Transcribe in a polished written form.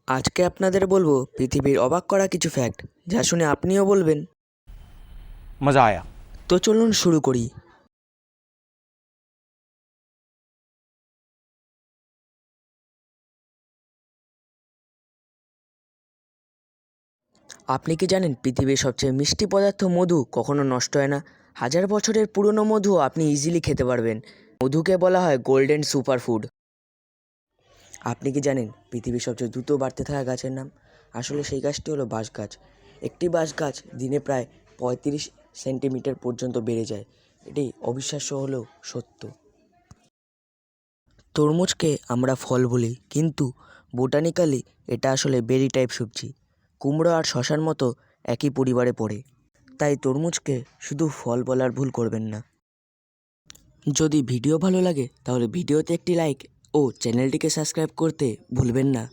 আজকে আপনাদের বলবো পৃথিবীর অবাক করা কিছু ফ্যাক্ট, যা শুনে আপনিও বলবেন मज़ा आया। তো চলুন শুরু করি। আপনি কি জানেন পৃথিবীর সবচেয়ে মিষ্টি পদার্থ মধু কখনো নষ্ট হয় না? 1000 বছরের পুরনো মধু আপনি ইজিলি খেতে পারবেন। মধুকে বলা হয় গোল্ডেন সুপারফুড। আপনি কি জানেন পৃথিবীর সবচেয়ে দ্রুত বাড়তে থাকা গাছের নাম? আসলে সেই গাছটি হলো বাঁশ গাছ। একটি বাঁশ গাছ দিনে প্রায় 35 সেন্টিমিটার পর্যন্ত বেড়ে যায়। এটি অবিশ্বাস্য হলেও সত্য। তরমুজকে আমরা ফল বলি, কিন্তু বোটানিক্যালি এটা আসলে বেরি টাইপ সবজি। কুমড়ো আর শশার মতো একই পরিবারে পড়ে, তাই তরমুজকে শুধু ফল বলার ভুল করবেন না। যদি ভিডিও ভালো লাগে তাহলে ভিডিওতে একটি লাইক ও চ্যানেলটিকে সাবস্ক্রাইব করতে ভুলবেন না।